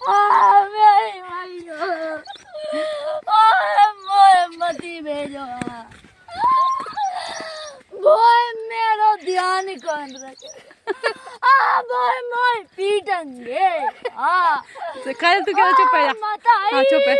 मेरी माइयो मोए मती भेजो बोए मेरो ध्यान कौन रखे बोए मोए पीटेंगे कल तू क्या चुप है? हाँ चुप है।